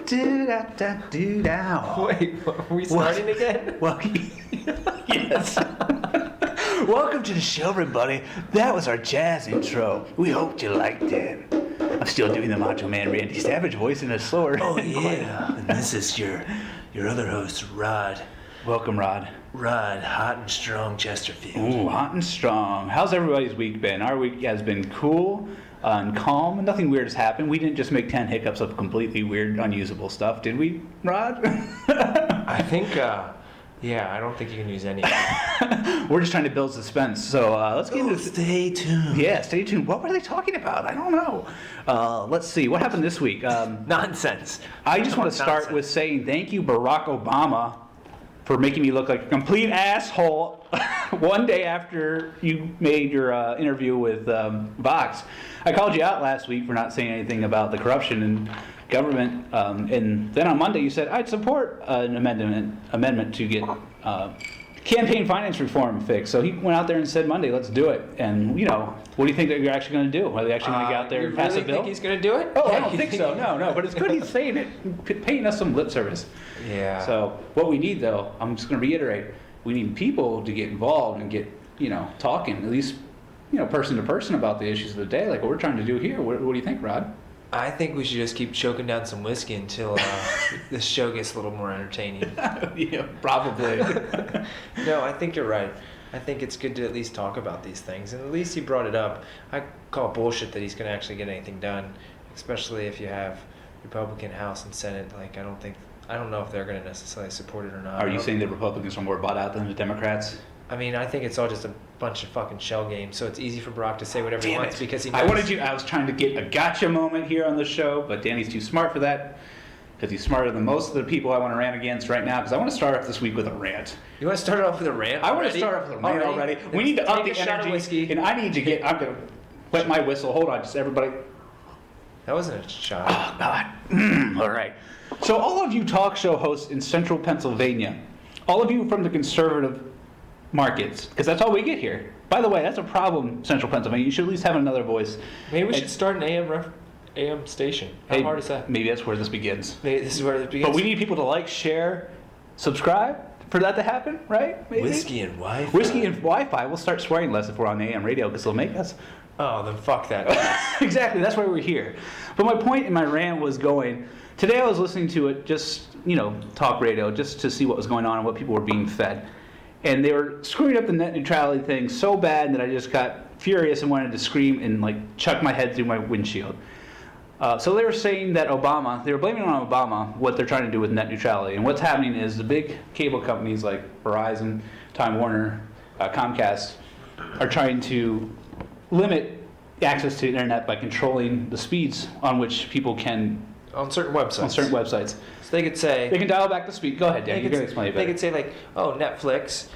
Do-da-da-do-da. Wait, are we starting again? Yes. Welcome to the show, everybody. That was our jazz intro. We hoped you liked it. I'm still doing the Macho Man Randy Savage voice in a slower. Oh yeah, and this is your other host, Rod. Welcome, Rod. Rod, hot and strong Chesterfield. Ooh, hot and strong. How's everybody's week been? Our week has been cool and calm. Nothing weird has happened. We didn't just make 10 hiccups of completely weird, unusable stuff, did we, Rod? I think, I don't think you can use any. We're just trying to build suspense. So let's get into... Stay tuned. Yeah, stay tuned. What were they talking about? I don't know. Let's see. What happened this week? Nonsense. I just want to start with saying thank you, Barack Obama, for making me look like a complete asshole one day after you made your interview with Vox. I called you out last week for not saying anything about the corruption in government, and then on Monday you said I'd support an amendment to get campaign finance reform fixed. So he went out there and said Monday, let's do it. And, you know, what do you think that you're actually going to do? Are they actually going to get out there and pass a bill? You really think he's going to do it? Oh, I don't think so. No. But it's good he's saying it, paying us some lip service. Yeah. So what we need, though, I'm just going to reiterate, we need people to get involved and get, talking, at least, person to person about the issues of the day, like what we're trying to do here. What do you think, Rod? I think we should just keep choking down some whiskey until this show gets a little more entertaining. Yeah, probably. No, I think you're right. I think it's good to at least talk about these things, and at least he brought it up. I call bullshit that he's going to actually get anything done, especially if you have Republican House and Senate. Like, I don't know if they're going to necessarily support it or not. Are you saying the Republicans are more bought out than the Democrats? I mean, I think it's all just a bunch of fucking shell games, so it's easy for Barack to say whatever he wants because he knows. I was trying to get a gotcha moment here on the show, but Danny's too smart for that because he's smarter than most of the people I want to rant against right now, because I want to start off this week with a rant. You want to start off with a rant? I want to start off with a rant already. We need to up the energy, and I need to I'm going to wet my whistle. Hold on, just everybody. That wasn't a shot. Oh, God. All right. So all of you talk show hosts in central Pennsylvania, all of you from the conservative markets, because that's all we get here. By the way, that's a problem, central Pennsylvania. You should at least have another voice. Maybe we should start an AM station. How hard is that? Maybe that's where this begins. Maybe this is where it begins. But we need people to like, share, subscribe for that to happen, right? Maybe? Whiskey and Wi-Fi. Whiskey and Wi-Fi. We'll start swearing less if we're on the AM radio because they'll make us. Oh, then fuck that. Exactly. That's why we're here. But my point in my rant was going, today I was listening to it, just, talk radio, just to see what was going on and what people were being fed. And they were screwing up the net neutrality thing so bad that I just got furious and wanted to scream and chuck my head through my windshield. So they were saying that they were blaming on Obama what they're trying to do with net neutrality. And what's happening is the big cable companies like Verizon, Time Warner, Comcast are trying to limit access to the internet by controlling the speeds on which people can... On certain websites. So they could say... They can dial back the speed. Go ahead, Dan. You can explain it better. They could say, Netflix,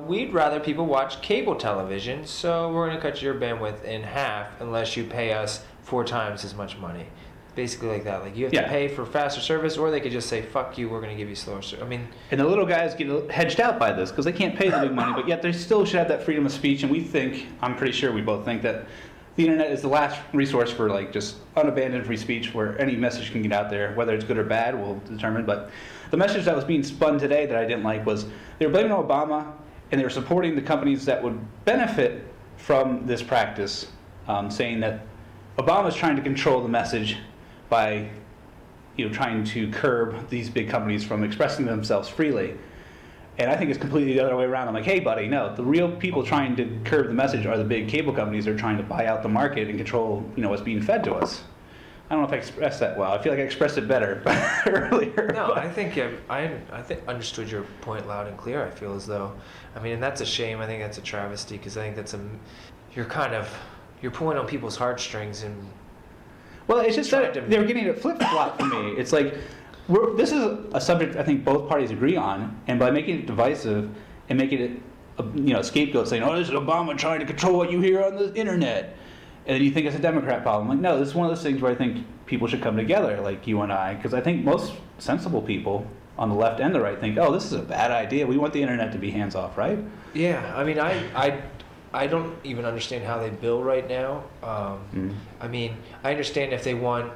we'd rather people watch cable television, so we're going to cut your bandwidth in half unless you pay us 4 times as much money. Basically like that. Like, you have to pay for faster service, or they could just say, fuck you, we're going to give you slower service. I mean... And the little guys get hedged out by this because they can't pay the big money, but yet they still should have that freedom of speech, and I'm pretty sure we both think that the internet is the last resource for just unabandoned free speech where any message can get out there, whether it's good or bad, we'll determine. But the message that was being spun today that I didn't like was they were blaming Obama and they were supporting the companies that would benefit from this practice, saying that Obama's trying to control the message by trying to curb these big companies from expressing themselves freely. And I think it's completely the other way around. I'm like, hey, buddy, no. The real people trying to curb the message are the big cable companies that are trying to buy out the market and control, what's being fed to us. I don't know if I expressed that well. I feel like I expressed it better earlier. No, I think I understood your point loud and clear. I feel as though, and that's a shame. I think that's a travesty because I think you're pulling on people's heartstrings and. Well, it's just that they were getting a flip-flop for me. It's like. This is a subject I think both parties agree on, and by making it divisive and making it a scapegoat, saying, "Oh, this is Obama trying to control what you hear on the internet," and then you think it's a Democrat problem. Like, no, this is one of those things where I think people should come together, like you and I, because I think most sensible people on the left and the right think, "Oh, this is a bad idea. We want the internet to be hands off," right? Yeah, I don't even understand how they bill right now. I understand if they want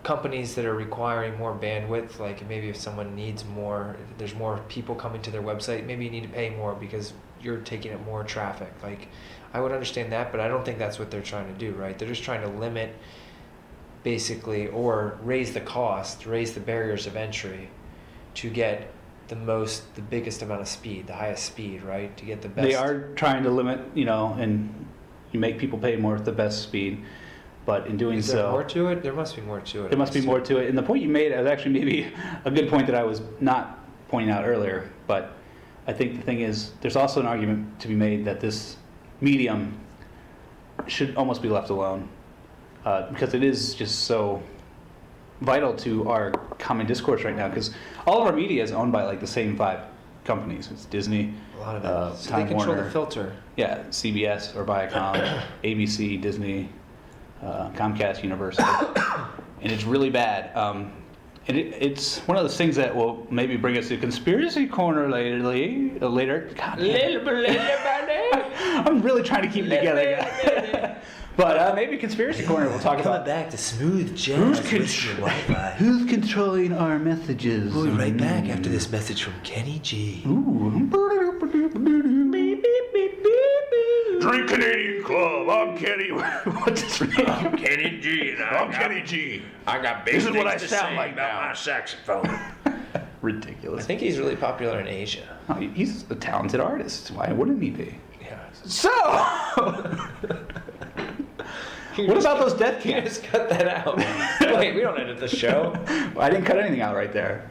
companies that are requiring more bandwidth, like maybe if someone needs more, if there's more people coming to their website, maybe you need to pay more because you're taking up more traffic. Like, I would understand that, but I don't think that's what they're trying to do, right? They're just trying to limit, basically, or raise the cost, raise the barriers of entry to get the biggest amount of speed, the highest speed, right? To get the best. They are trying to limit, and you make people pay more at the best speed. But in doing Is so, there more to it? There must be more to it. there must be more to it. And the point you made is actually maybe a good point that I was not pointing out earlier. But I think the thing is, there's also an argument to be made that this medium should almost be left alone, because it is just so vital to our common discourse right now. Because all of our media is owned by like the same 5 companies. It's Disney, A lot of it. So Time they control Warner, the filter. yeah, CBS or Viacom, ABC, Disney, Comcast, Universal, and it's really bad. And it's one of those things that will maybe bring us to conspiracy corner later. God, I'm really trying to keep it together, guys. But maybe conspiracy corner we'll talk about. back to smooth jazz. Who's controlling our messages? We'll be right back after this message from Kenny G. Drink Canadian Club. I'm Kenny. What's his name? I'm Kenny G. And I'm Kenny G. I got big This is things what I to sound say like about now. my saxophone. I Ridiculous. think he's really popular in Asia. Oh, he's a talented artist. Why wouldn't he be? Yeah. So, what about those death You camps? just cut that out. Wait, we don't edit the show. I didn't cut anything out right there.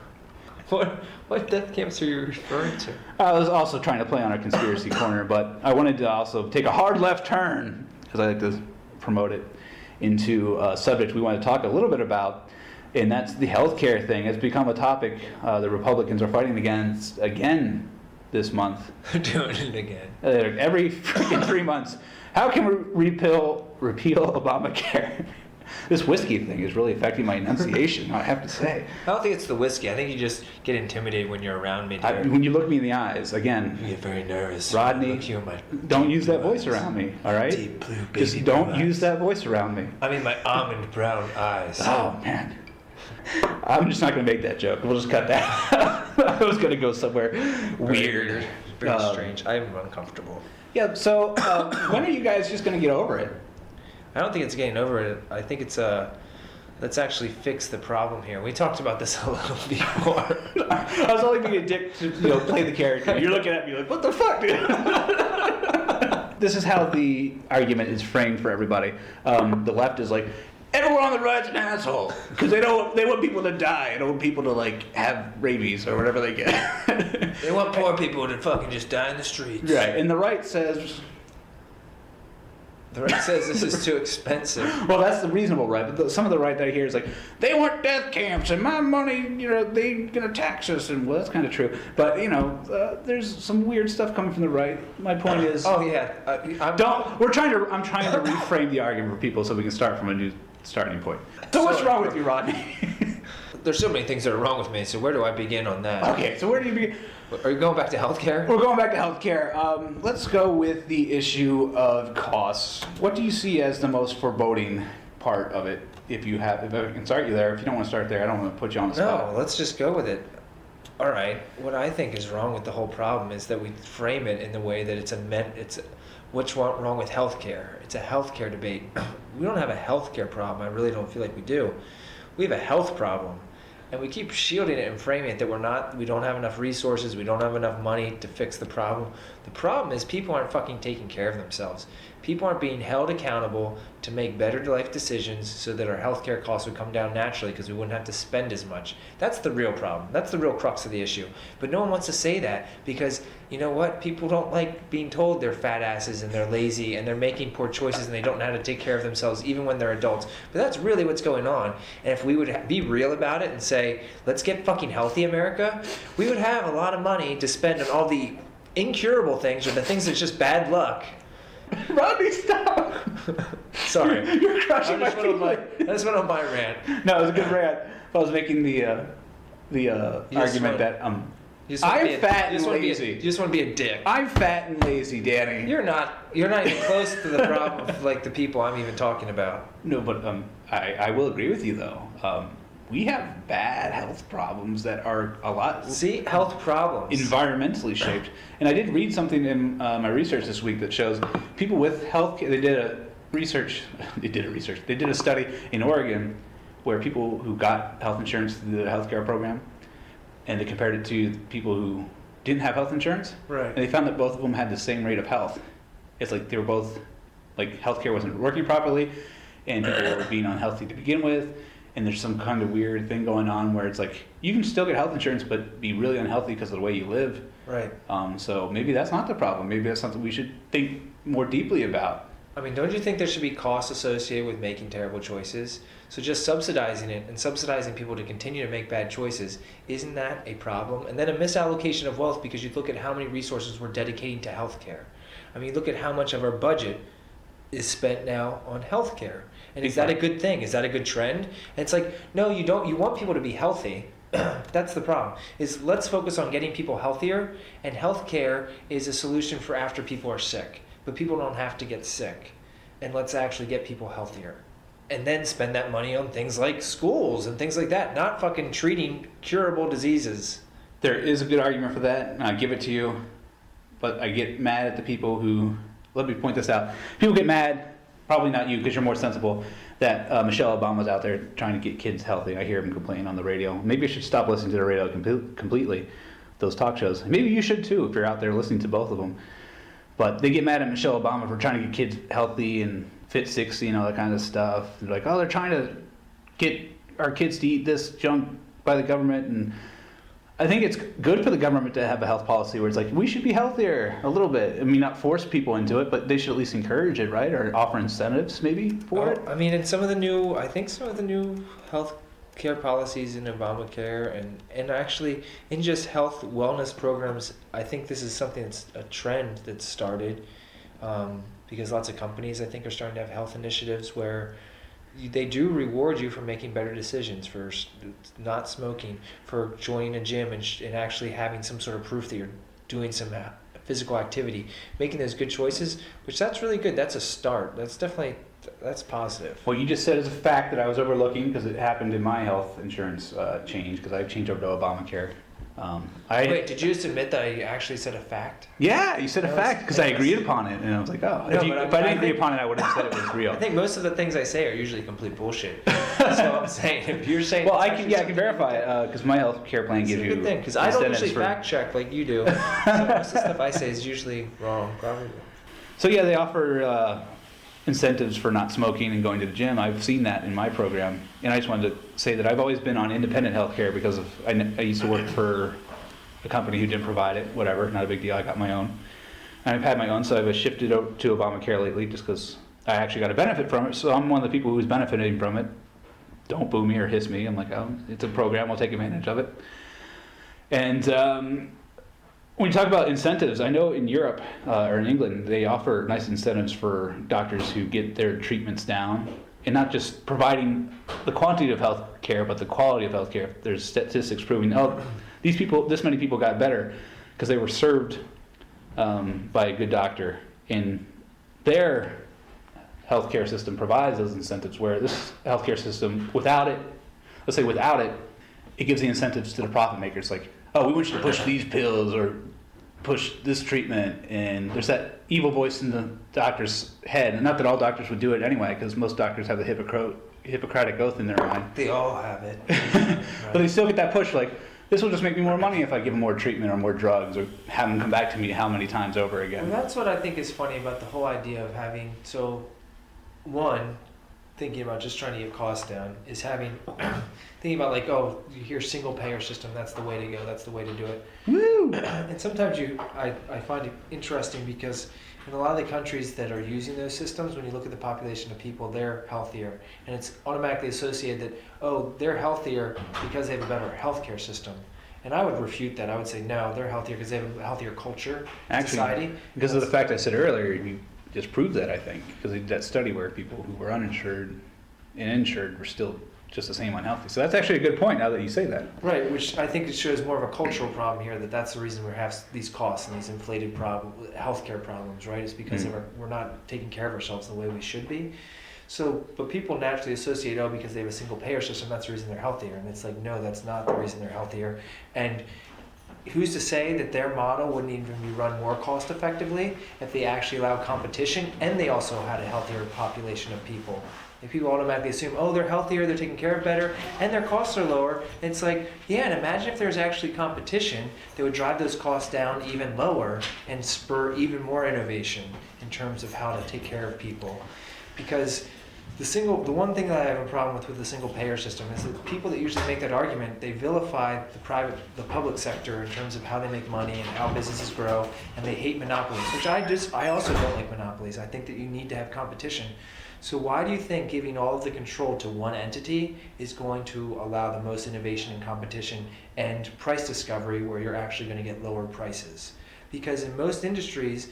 What death camps are you referring to? I was also trying to play on our conspiracy corner, but I wanted to also take a hard left turn, because I like to promote it, into a subject we want to talk a little bit about, and that's the healthcare thing. It's become a topic the Republicans are fighting against again this month. Doing it again. Every freaking 3 months. How can we repeal Obamacare? This whiskey thing is really affecting my enunciation, I have to say. I don't think it's the whiskey. I think you just get intimidated when you're around me. Dear. When you look me in the eyes, again, You get very nervous. Rodney, Look you in my don't deep use that blue voice eyes. around me, all right? Deep blue baby Just don't blue use eyes. that voice around me. I mean, my almond brown eyes. Oh, man. I'm just not going to make that joke. We'll just cut that. I was going to go somewhere weird. Very strange. I'm uncomfortable. Yeah, so when are you guys just going to get over it? I don't think it's getting over it. I think it's let's actually fix the problem here. We talked about this a little before. I was only being a dick to play the character. You're looking at me like, what the fuck, dude? This is how the argument is framed for everybody. The left is like, everyone on the right's an asshole because they want people to die. They don't want people to like have rabies or whatever they get. They want poor people to fucking just die in the streets. Right, and the right says, The right says this is too expensive. well, that's the reasonable right, but some of the right that I hear is like, they want death they're gonna tax us, and well, that's kind of true. But there's some weird stuff coming from the right. My point is, Oh yeah, I'm trying to reframe the argument for people so we can start from a new starting point. So what's wrong with you, Rodney? There's so many things that are wrong with me. So where do I begin on that? Okay, so where do you begin? Are you going back to healthcare? We're going back to healthcare. Let's go with the issue of costs. What do you see as the most foreboding part of it? If I can start you there. If you don't want to start there, I don't want to put you on the spot. No, let's just go with it. All right. What I think is wrong with the whole problem is that we frame it in the way that it's what's wrong with healthcare. It's a healthcare debate. We don't have a healthcare problem. I really don't feel like we do. We have a health problem. And we keep shielding it and framing it that we don't have enough resources, we don't have enough money to fix the problem. The problem is people aren't fucking taking care of themselves. People aren't being held accountable to make better life decisions so that our healthcare costs would come down naturally because we wouldn't have to spend as much. That's the real problem. That's the real crux of the issue. But no one wants to say that because, you know what? People don't like being told they're fat asses and they're lazy and they're making poor choices and they don't know how to take care of themselves even when they're adults. But that's really what's going on. And if we would be real about it and say, let's get fucking healthy, America, we would have a lot of money to spend on all the incurable things or the things that's just bad luck. Rodney, stop! Sorry. You're crushing my feelings. I just went on my rant. No, it was a good rant. I was making the just argument went- that I'm fat and You lazy. just want to be a dick. I'm fat and lazy, Danny. You're not even close to the problem of like the people I'm even talking about. No, but I will agree with you though. We have bad health problems that are a lot Health problems. environmentally shaped. And I did read something in my research this week that shows people with health. They did a study in Oregon where people who got health insurance through the healthcare program, and they compared it to people who didn't have health insurance. Right. And they found that both of them had the same rate of health. It's like they were both, like healthcare wasn't working properly, and people were being unhealthy to begin with. And there's some kind of weird thing going on where it's like you can still get health insurance but be really unhealthy because of the way you live. Right. So maybe that's not the problem. Maybe that's something we should think more deeply about. I mean, don't you think there should be costs associated with making terrible choices? So just subsidizing it and subsidizing people to continue to make bad choices, isn't that a problem? And then a misallocation of wealth because you look at how many resources we're dedicating to healthcare. I mean, look at how much of our budget is spent now on healthcare. And is that a good thing? Is that a good trend? And it's like, no, you don't. You want people to be healthy. That's the problem. Is let's focus on getting people healthier, and healthcare is a solution for after people are sick. But people don't have to get sick. And let's actually get people healthier. And then spend that money on things like schools and things like that, not fucking treating curable diseases. There is a good argument for that, and I give it to you. But I get mad at the people who, let me point this out. People get mad, probably not you because you're more sensible, that Michelle Obama's out there trying to get kids healthy. I hear them complaining on the radio. Maybe I should stop listening to the radio completely, those talk shows. Maybe you should too if you're out there listening to both of them. But they get mad at Michelle Obama for trying to get kids healthy and fit 60 and all that kind of stuff. They're like, oh, they're trying to get our kids to eat this junk by the government. And I think it's good for the government to have a health policy where it's like, we should be healthier a little bit. I mean, not force people into it, but they should at least encourage it, right? Or offer incentives maybe for it. I mean, and some of the new health care policies in Obamacare and actually in just health wellness programs, I think this is something that's a trend that's started because lots of companies, I think, are starting to have health initiatives where they do reward you for making better decisions, for not smoking, for joining a gym and actually having some sort of proof that you're doing some physical activity, making those good choices, which that's really good. That's a start. That's positive. What you just said is a fact that I was overlooking because it happened in my health insurance change because I've changed over to Obamacare. Wait, did you just admit that I actually said a fact? Yeah, you said a fact because I agreed upon it, and I was like, oh. No, if I didn't agree upon it, I would have said it was real. I think most of the things I say are usually complete bullshit. That's what I'm saying. If you're saying, well, I can verify it because my health care plan gives you. It's a good thing because I don't incentives usually fact check like you do. So most of the stuff I say is usually wrong, probably. So yeah, they offer incentives for not smoking and going to the gym. I've seen that in my program, and I just wanted to say that I've always been on independent health care because of I used to work for a company who didn't provide it. Whatever, not a big deal. I got my own, and I've had my own. So I've shifted over to Obamacare lately just because I actually got a benefit from it. So I'm one of the people who's benefiting from it. Don't boo me or hiss me. I'm like, oh, it's a program. I'll take advantage of it. And when you talk about incentives, I know in Europe or in England, they offer nice incentives for doctors who get their treatments down, and not just providing the quantity of health care, but the quality of health care. There's statistics proving, this many people got better because they were served by a good doctor. And their healthcare system provides those incentives, where this healthcare system, without it, it gives the incentives to the profit makers. Like, oh, we want you to push these pills or push this treatment, and there's that evil voice in the doctor's head. And not that all doctors would do it anyway, because most doctors have the Hippocratic oath in their mind. They all have it. But they still get that push, like, this will just make me more money if I give them more treatment or more drugs or have them come back to me how many times over again. Well, that's what I think is funny about the whole idea of having, thinking about just trying to get costs down, is thinking about like, oh, you hear single payer system, that's the way to go, that's the way to do it. Woo! And sometimes I find it interesting because in a lot of the countries that are using those systems, when you look at the population of people, they're healthier. And it's automatically associated that, oh, they're healthier because they have a better healthcare system. And I would refute that. I would say, no, they're healthier because they have a healthier culture, society. Because of the fact I said earlier, you just proved that, I think. Because they did that study where people who were uninsured and insured were still just the same unhealthy. So that's actually a good point now that you say that. Right, which I think it shows more of a cultural problem here, that's the reason we have these costs and these inflated healthcare problems, right? It's because we're not taking care of ourselves the way we should be. So, but people naturally associate, because they have a single payer system, that's the reason they're healthier. And it's like, no, that's not the reason they're healthier. And who's to say that their model wouldn't even be run more cost effectively if they actually allowed competition and they also had a healthier population of people? If people automatically assume, they're healthier, they're taken care of better, and their costs are lower, it's like, yeah, and imagine if there's actually competition that would drive those costs down even lower and spur even more innovation in terms of how to take care of people. Because the one thing that I have a problem with the single payer system is that the people that usually make that argument, they vilify the public sector in terms of how they make money and how businesses grow, and they hate monopolies, which I also don't like monopolies. I think that you need to have competition. So why do you think giving all of the control to one entity is going to allow the most innovation and competition and price discovery where you're actually going to get lower prices? Because in most industries,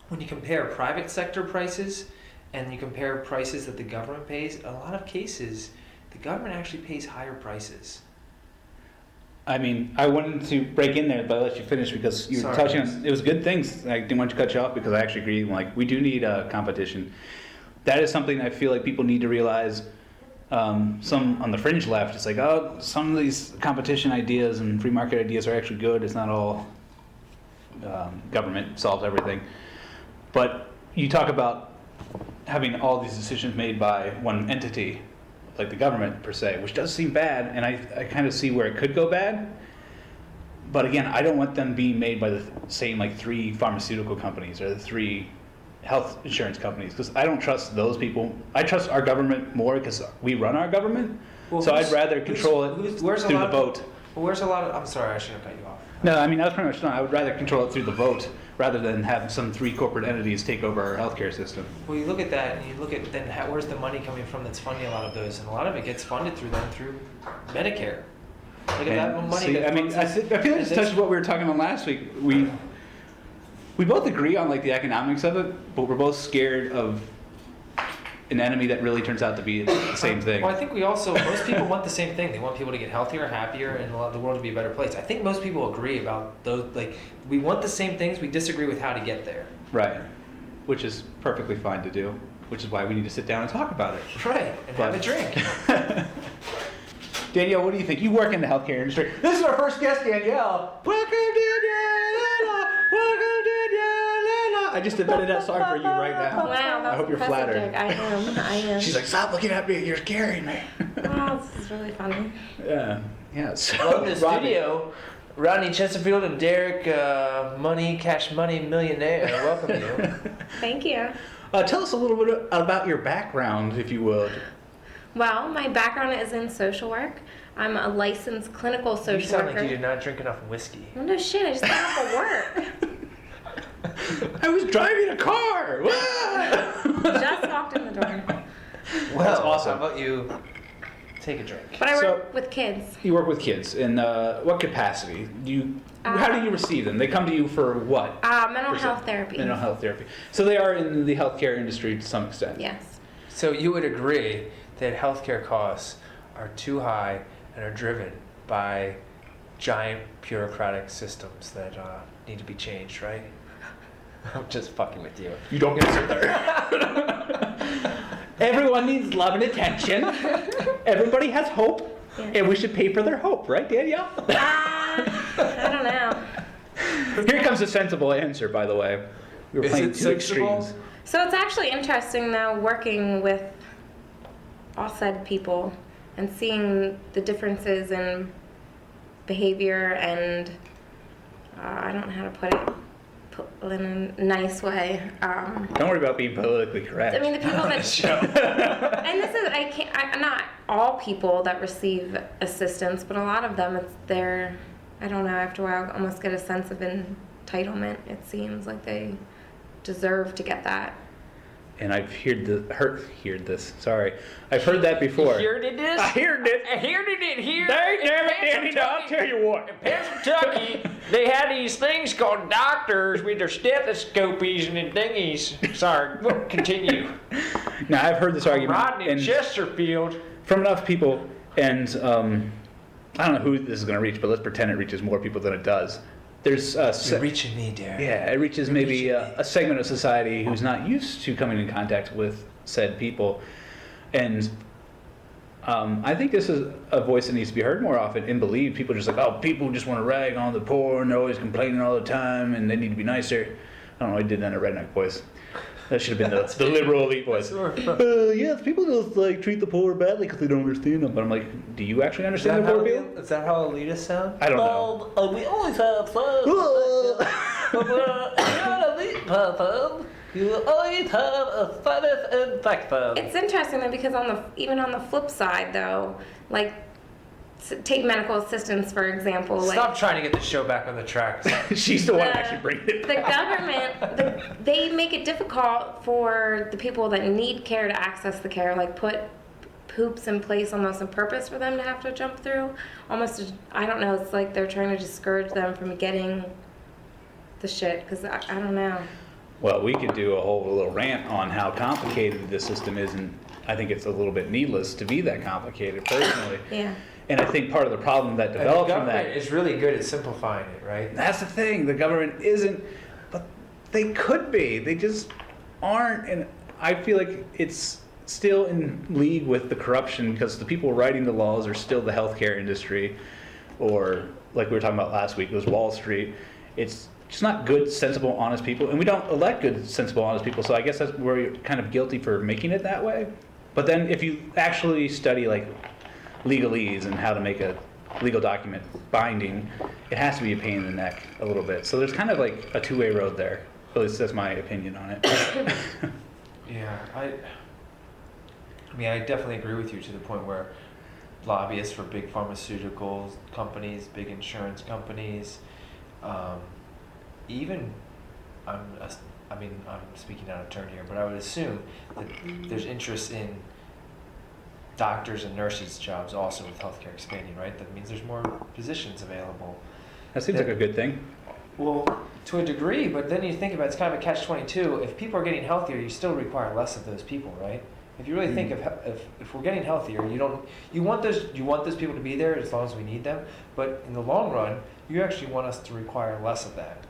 when you compare private sector prices and you compare prices that the government pays, in a lot of cases, the government actually pays higher prices. I mean, I wanted to break in there, but I'll let you finish because you were touching on, it was good things. I didn't want to cut you off because I actually agree, we do need competition. That is something I feel like people need to realize. Some on the fringe left, it's like, some of these competition ideas and free market ideas are actually good. It's not all government solves everything. But you talk about having all these decisions made by one entity, like the government per se, which does seem bad, and I kind of see where it could go bad. But again, I don't want them being made by the same 3 pharmaceutical companies or the 3 health insurance companies, because I don't trust those people. I trust our government more because we run our government. Well, so I'd rather control it through the vote. Well, where's a lot of? I'm sorry, I should have cut you off. No, I mean, that's pretty much done. I would rather control it through the vote rather than have some 3 corporate entities take over our healthcare system. Well, you look at that and you look at then where's the money coming from that's funding a lot of those, and a lot of it gets funded through Medicare. Look at that money. See, I feel like this touches what we were talking about last week. We both agree on the economics of it, but we're both scared of an enemy that really turns out to be the same thing. Well, I think most people want the same thing. They want people to get healthier, happier, and the world to be a better place. I think most people agree about those. We want the same things. We disagree with how to get there. Right, which is perfectly fine to do. Which is why we need to sit down and talk about it. Right, and have a drink. Danielle, what do you think? You work in the healthcare industry. This is our first guest, Danielle. Welcome, Danielle. Welcome, Danielle. I just invented that song for you right now. Wow, that's I hope you're flattered. I am. She's like, stop looking at me. You're scaring me. Wow, this is really funny. Yeah. So, welcome to the studio, Rodney Chesterfield and Derek, Cash Money Millionaire. Welcome you. Thank you. Tell us a little bit about your background, if you would. Well, my background is in social work. I'm a licensed clinical social worker. You sound like you did not drink enough whiskey. Oh, no shit, I just got off of work. I was driving a car. Just walked in the door. Well, that's awesome. How about you take a drink? But I work with kids. You work with kids. In what capacity? How do you receive them? They come to you for what? Mental health therapy. Mental health therapy. So they are in the healthcare industry to some extent. Yes. So you would agree that healthcare costs are too high and are driven by giant bureaucratic systems that need to be changed, right? I'm just fucking with you. You don't get it there. Everyone needs love and attention. Everybody has hope, and we should pay for their hope, right, Danielle? I don't know. Here comes a sensible answer, by the way. We were playing two extremes. So it's actually interesting now working with all said people and seeing the differences in behavior and I don't know how to put it in a nice way. Don't worry about being politically correct. I mean, the people that and this is not all people that receive assistance, but a lot of them, it's their, I don't know, after a while, almost get a sense of entitlement. It seems like they deserve to get that. And I've heard this. Sorry, I've heard that before. You heard this? I heard it. I heard it here. Dang it, Danny! I'll tell you what. In Kentucky, they had these things called doctors with their stethoscopies and thingies. Sorry, continue. Now I've heard this argument. Rodney Chesterfield. from enough people, and I don't know who this is going to reach, but let's pretend it reaches more people than it does. There's You're reaching me, Derek. yeah, it reaches maybe a segment of society who's not used to coming in contact with said people, and I think this is a voice that needs to be heard more often and believed. People are just like, oh, people just want to rag on the poor and they're always complaining all the time and they need to be nicer. I don't know, I did that in a redneck voice. That should have been the liberal elite voice. Yes, people just like treat the poor badly because they don't understand them. But I'm like, do you actually understand the poor people? Is that how elitists sound? I don't know. We always have fun. But we're an elite person. You always have a sinus infection. It's interesting though, because even on the flip side though, like take medical assistance for example. Stop trying to get the show back on the track. She's the one actually bringing it The back. government, they make it difficult for the people that need care to access the care, like put hoops in place almost on purpose for them to have to jump through. Almost, I don't know, it's like they're trying to discourage them from getting the shit, because I don't know. Well, we could do a whole little rant on how complicated this system is, and I think it's a little bit needless to be that complicated, personally. Yeah. And I think part of the problem that The develops from government that is really good at simplifying it, right? that's the thing. The government isn't, but they could be. They just aren't, and I feel like it's still in league with the corruption because the people writing the laws are still the healthcare industry, or like we were talking about last week, it was Wall Street. It's just not good, sensible, honest people, and we don't elect good, sensible, honest people. So I guess that's where you're kind of guilty for making it that way. But then if you actually study like legalese and how to make a legal document binding, it has to be a pain in the neck a little bit. So there's kind of like a two-way road there. At least that's my opinion on it. Yeah, I mean, I definitely agree with you to the point where lobbyists for big pharmaceutical companies, big insurance companies, even, I'm speaking out of turn here, but I would assume that there's interest in doctors and nurses' jobs also with healthcare expanding, right? That means there's more positions available. That seems like a good thing. Well, to a degree, but then you think about it, it's kind of a catch-22. If people are getting healthier, you still require less of those people, right? If you really think if we're getting healthier, you want those people to be there as long as we need them, but in the long run, you actually want us to require less of that.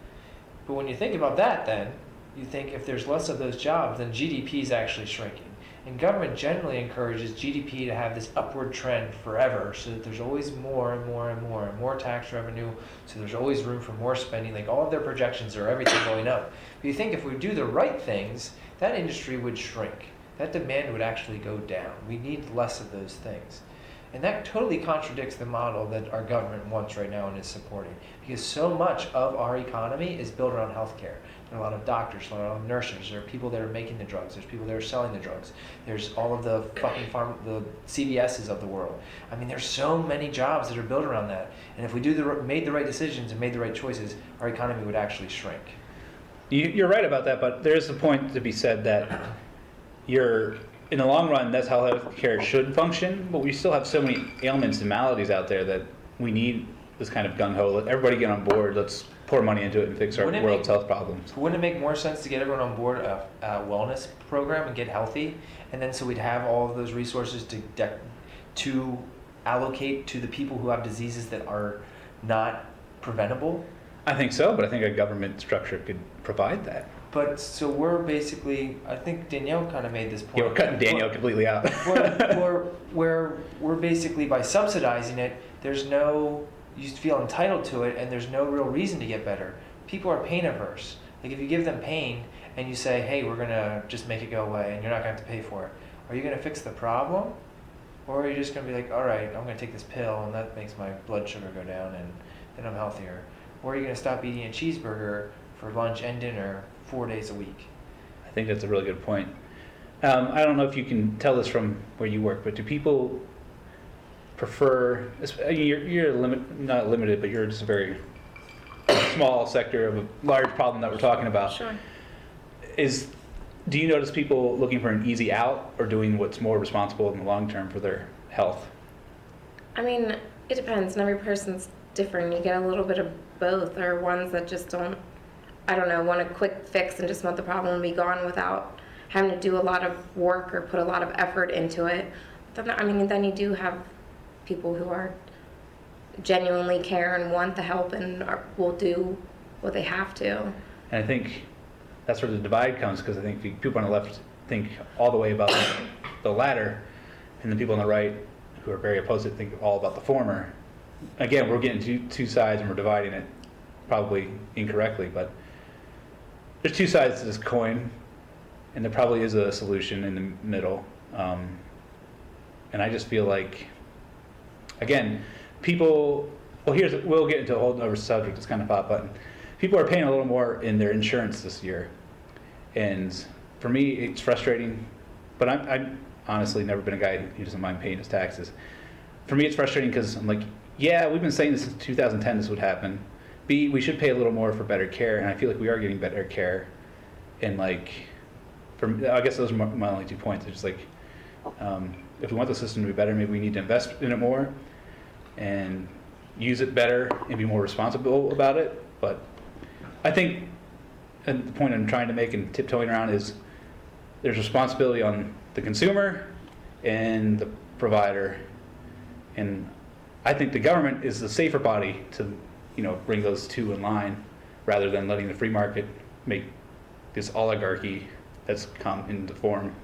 But when you think about that, then you think if there's less of those jobs, then GDP is actually shrinking. And government generally encourages GDP to have this upward trend forever, so that there's always more and more and more and more tax revenue, so there's always room for more spending. Like all of their projections are everything going up. But you think if we do the right things, that industry would shrink. That demand would actually go down. We need less of those things. And that totally contradicts the model that our government wants right now and is supporting. Because so much of our economy is built around healthcare. There are a lot of doctors, a lot of nurses, there are people that are making the drugs, there's people that are selling the drugs, there's all of the fucking the CVS's of the world. I mean, there's so many jobs that are built around that. And if we made the right decisions and made the right choices, our economy would actually shrink. You're right about that, but there's a point to be said that in the long run, that's how healthcare should function, but we still have so many ailments and maladies out there that we need this kind of gung-ho. Let everybody get on board. Let's pour money into it and fix our world's health problems. Wouldn't it make more sense to get everyone on board a wellness program and get healthy, and then so we'd have all of those resources to allocate to the people who have diseases that are not preventable? I think so, but I think a government structure could provide that. But so we're basically, I think Danielle kind of made this point. Yeah, we're cutting Danielle completely out. we're basically, by subsidizing it, you feel entitled to it, and there's no real reason to get better. People are pain averse. Like if you give them pain and you say, hey, we're going to just make it go away and you're not going to have to pay for it, are you going to fix the problem? Or are you just going to be like, all right, I'm going to take this pill and that makes my blood sugar go down and then I'm healthier? Or are you going to stop eating a cheeseburger for lunch and dinner 4 days a week? I think that's a really good point. I don't know if you can tell this from where you work, but do people prefer, you're not limited, but you're just a very small sector of a large problem that we're talking about. Sure. Do you notice people looking for an easy out or doing what's more responsible in the long term for their health? I mean, it depends, and every person's different. You get a little bit of both, or ones that just want a quick fix and just want the problem to be gone without having to do a lot of work or put a lot of effort into it. then you do have people who are genuinely care and want the help and will do what they have to. And I think that's where the divide comes, because I think people on the left think all the way about the latter, and the people on the right who are very opposed to think all about the former. Again, we're getting two sides and we're dividing it probably incorrectly, but there's two sides to this coin, and there probably is a solution in the middle. And I just feel like, again, we'll get into a whole other subject, it's kind of hot button. People are paying a little more in their insurance this year. And for me, it's frustrating, but I've honestly never been a guy who doesn't mind paying his taxes. For me, it's frustrating because I'm like, yeah, we've been saying this since 2010 this would happen. B, we should pay a little more for better care, and I feel like we are getting better care. And like, I guess those are my only 2 points. It's just like, if we want the system to be better, maybe we need to invest in it more and use it better and be more responsible about it. But I think, and the point I'm trying to make and tiptoeing around is, there's responsibility on the consumer and the provider, and I think the government is the safer body to, bring those two in line, rather than letting the free market make this oligarchy that's come into form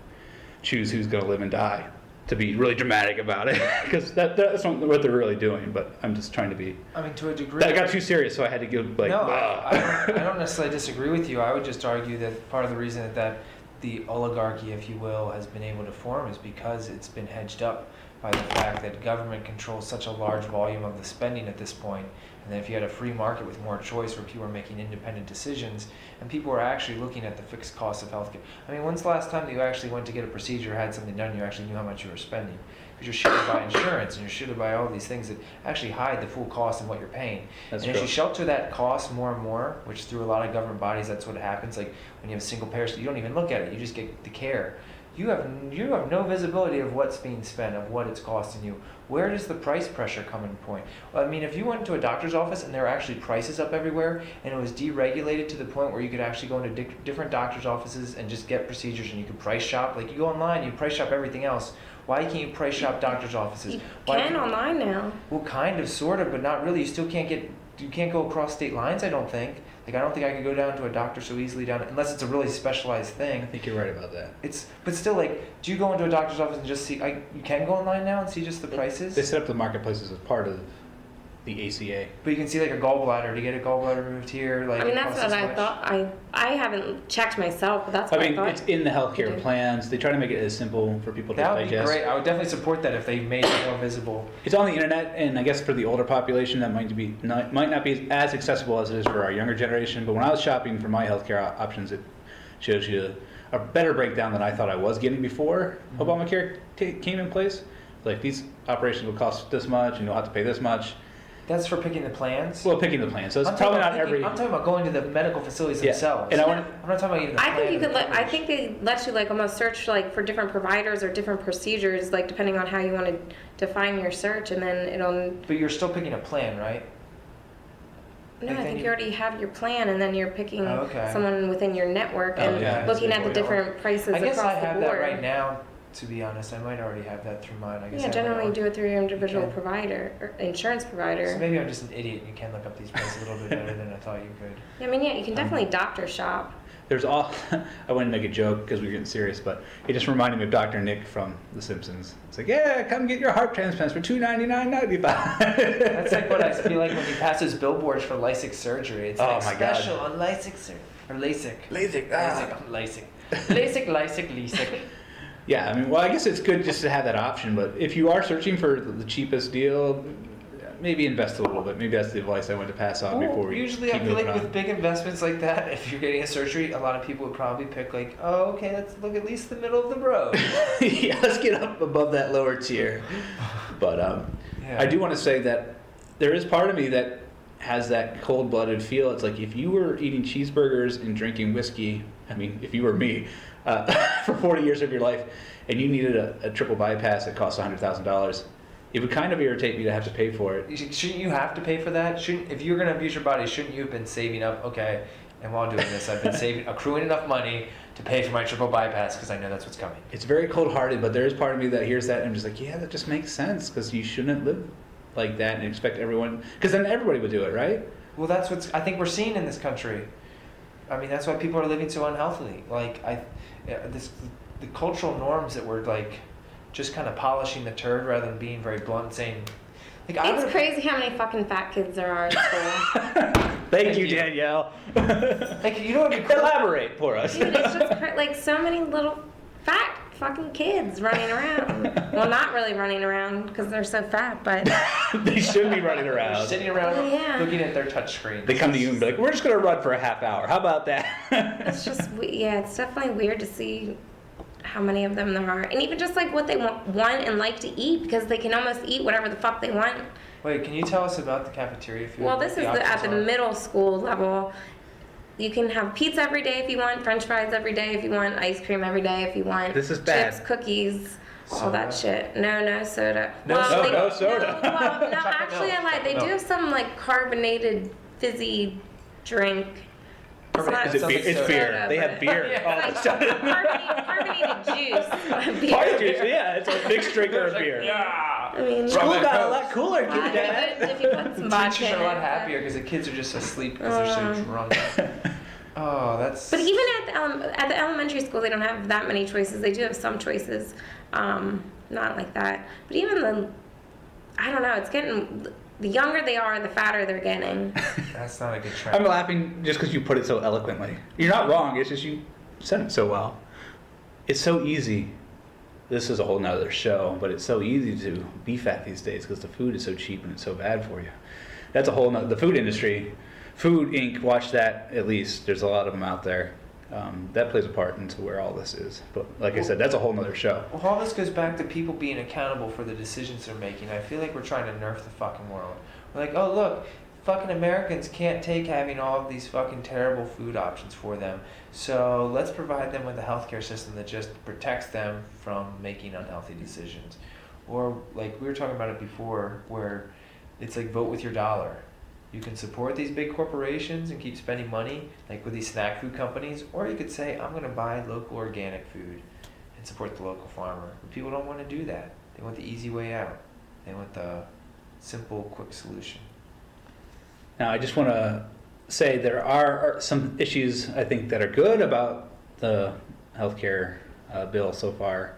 choose who's going to live and die. To be really dramatic about it, because that's not what they're really doing. But I'm just trying to be. I mean, to a degree. That got too serious, so I had to give like. No, I don't necessarily disagree with you. I would just argue that part of the reason that the oligarchy, if you will, has been able to form is because it's been hedged up by the fact that government controls such a large volume of the spending at this point. And then if you had a free market with more choice where people are making independent decisions and people are actually looking at the fixed costs of healthcare. I mean, when's the last time that you actually went to get a procedure or had something done, you actually knew how much you were spending? Because you're shielded by insurance and you're shielded by all these things that actually hide the full cost of what you're paying. That's and true. if you shelter that cost more and more, which through a lot of government bodies, that's what happens. Like when you have single payers, you don't even look at it, you just get the care. You have no visibility of what's being spent, of what it's costing you. Where does the price pressure come in point? Well, I mean, if you went to a doctor's office and there were actually prices up everywhere and it was deregulated to the point where you could actually go into different doctor's offices and just get procedures and you could price shop, like you go online, you price shop everything else. Why can't you price shop doctor's offices? You can online now. Well, kind of, sort of, but not really. You can't go across state lines, I don't think. Like, I don't think I could go down to a doctor so easily unless it's a really specialized thing. I think you're right about that. But still, like, do you go into a doctor's office and just see, you can go online now and see just the prices? They set up the marketplaces as part of the ACA. But you can see, like, a gallbladder, to get a gallbladder removed here, like, I mean, that's costs what this I much. thought. I haven't checked myself, but that's what I thought. It's in the healthcare plans. They try to make it as simple for people to That would be digest. great. I would definitely support that if they made it more visible. It's on the internet, and I guess for the older population, that might not be as accessible as it is for our younger generation. But when I was shopping for my healthcare options, it shows you a better breakdown than I thought I was getting before Obamacare came in place. Like, these operations will cost this much, and you'll have to pay this much. That's for picking the plans? Well, picking the plan. So it's probably not every. I'm talking about going to the medical facilities Yeah. themselves. And I'm not talking about even the I plan think you and could. the I think they let you like almost search like for different providers or different procedures, like depending on how you want to define your search, and then it'll. But you're still picking a plan, right? No, Like I then think you- you already have your plan, and then you're picking Oh, okay. someone within your network Oh, and yeah. looking That's at the a good point. different prices I guess across I have the that board. right now, to be honest. I might already have that through mine. I guess Yeah, I generally you might do it through your individual Okay. provider or insurance provider. So maybe I'm just an idiot and you can look up these prices a little bit better than I thought you could. I mean, yeah, you can definitely doctor shop. There's all. I wouldn't make a joke because we're getting serious, but it just reminded me of Dr. Nick from The Simpsons. It's like, yeah, come get your heart transplants for $299.95. That's like what I feel like when he passes billboards for LASIK surgery. It's Oh like my God. special on LASIK surgery. Or LASIK. LASIK. LASIK. LASIK, LASIK. Yeah, I mean, well, I guess it's good just to have that option, but if you are searching for the cheapest deal, maybe invest a little bit. Maybe that's the advice I want to pass on before we Usually keep I feel moving like on. with big investments like that, if you're getting a surgery, a lot of people would probably pick like, oh, okay, let's look at least the middle of the road. Yeah, let's get up above that lower tier. But Yeah. I do want to say that there is part of me that has that cold-blooded feel. It's like if you were eating cheeseburgers and drinking whiskey, I mean, if you were me, for 40 years of your life, and you needed a triple bypass that cost $100,000, it would kind of irritate me to have to pay for it. Shouldn't you have to pay for that? If you're going to abuse your body, shouldn't you have been saving up? Okay, and while doing this, I've been accruing enough money to pay for my triple bypass because I know that's what's coming. It's very cold-hearted, but there is part of me that hears that and I'm just like, yeah, that just makes sense because you shouldn't live like that and expect everyone, because then everybody would do it, right? Well, that's what I think we're seeing in this country. I mean, that's why people are living so unhealthily. Like the cultural norms that we're like just kind of polishing the turd rather than being very blunt and saying, like, It's crazy how many fucking fat kids there are at school. Thank you, Danielle. like, you know what would be cool? Elaborate for us. Dude, it's just like so many little fat fucking kids running around. Well, not really running around because they're so fat, but They should be running They're around. sitting around Yeah. looking at their touch screen. They come to you and be like, we're just going to run for a half hour. How about that? it's just yeah, it's definitely weird to see how many of them there are, and even just like what they want and like to eat, because they can almost eat whatever the fuck they want. Wait, can you tell us about the cafeteria food? Well, what this is options at the are? middle school level. You can have pizza every day if you want, French fries every day if you want, ice cream every day if you want. This is bad. Chips, cookies, all Soda? that shit. No soda. No soda? No soda. No, Chocolate actually, milk. I lied. They do have some like carbonated fizzy drink. It's not Is it beer? It's soda, beer. They have but- beer Yeah. all the time. carbonated juice. Beer. Party juice, yeah. It's a mixed drink or a beer. Yeah. I mean, School Rum and got a Coke. lot cooler, kid dad. if you put some vodka Teachers in are a lot it, happier because the kids are just asleep because they're so drunk. Oh, that's. But even at the elementary school, they don't have that many choices. They do have some choices, not like that. But even I don't know. It's getting. The younger they are, the fatter they're getting. That's not a good trend. I'm laughing just because you put it so eloquently. You're not wrong. It's just you said it so well. It's so easy. This is a whole nother show, but it's so easy to be fat these days because the food is so cheap and it's so bad for you. That's a whole nother. The food industry, Food Inc. Watch that at least. There's a lot of them out there. That plays a part into where all this is. But like I said, that's a whole nother show. Well, all this goes back to people being accountable for the decisions they're making. I feel like we're trying to nerf the fucking world. We're like, oh look, fucking Americans can't take having all of these fucking terrible food options for them. So let's provide them with a healthcare system that just protects them from making unhealthy decisions. Or like we were talking about it before, where it's like vote with your dollar. You can support these big corporations and keep spending money, like with these snack food companies, or you could say, I'm going to buy local organic food and support the local farmer. But people don't want to do that. They want the easy way out. They want the simple, quick solution. Now, I just want to say there are some issues I think that are good about the healthcare bill so far.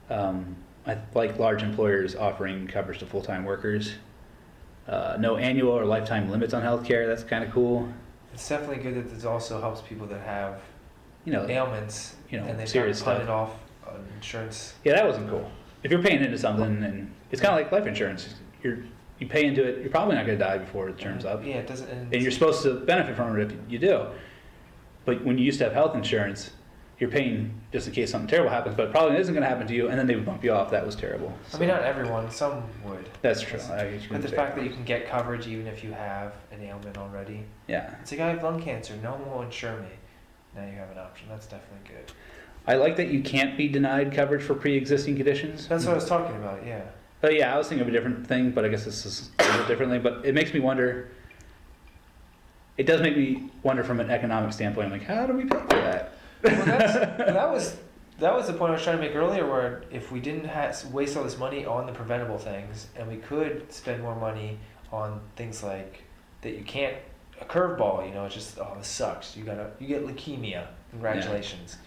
I like large employers offering coverage to full-time workers. No annual or lifetime limits on healthcare. That's kind of cool. It's definitely good that this also helps people that have You know, ailments and they've serious got punted stuff. off on insurance. Yeah, that wasn't cool. If you're paying into something, and it's kind of like life insurance, you pay into it. You're probably not going to die before it turns up, Yeah, it doesn't. and you're supposed to benefit from it if you do. But when you used to have health insurance, you're paying just in case something terrible happens, but it probably isn't going to happen to you, and then they would bump you off. That was terrible. I mean, not everyone. Some would. That's true. But the fact that you can get coverage even if you have an ailment already. Yeah, It's like, I have lung cancer. No one will insure me. Now you have an option. That's definitely good. I like that you can't be denied coverage for pre-existing conditions. That's what I was talking about, yeah. But yeah, I was thinking of a different thing, but I guess this is a little differently. But it makes me wonder. It does make me wonder from an economic standpoint. I'm like, how do we pay for that? Well, that was the point I was trying to make earlier, where if we didn't waste all this money on the preventable things, and we could spend more money on things like that you can't, a curveball, it's just, oh, this sucks. You get leukemia. Congratulations.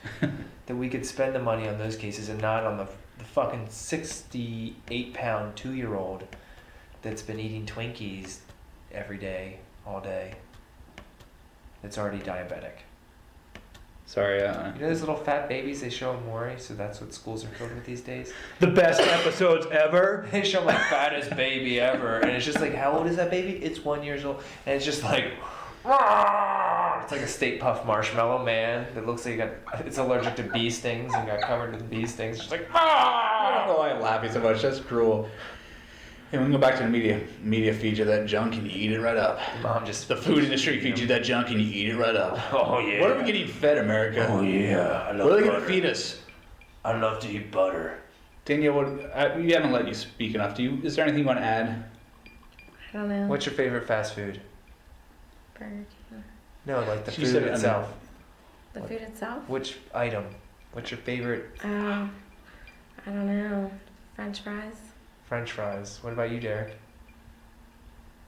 That we could spend the money on those cases and not on the fucking 68-pound 2-year-old that's been eating Twinkies every day, all day. That's already diabetic. Sorry. You know those little fat babies they show in Maury, so that's what schools are filled with these days? The best episodes ever. They show like fattest baby ever, and it's just like, how old is that baby? It's 1 year old, and it's just like, it's like a Stay Puft Marshmallow Man that looks like it's allergic to bee stings and got covered with bee stings. Just like, I don't know why I'm laughing so much. That's cruel. Hey, we can go back to the media. Media feeds you that junk and you eat it right up. Mom just The food industry feeds you that junk and you eat it right up. Oh yeah. What are we getting fed, America? Oh yeah, I love What are they going to butter. feed us? I love to eat butter. Danielle, we haven't let you speak enough. Is there anything you want to add? I don't know. What's your favorite fast food? Burger King. No, like the She food said it itself. The food itself? Which item? What's your favorite? I don't know. French fries? French fries. What about you, Derek?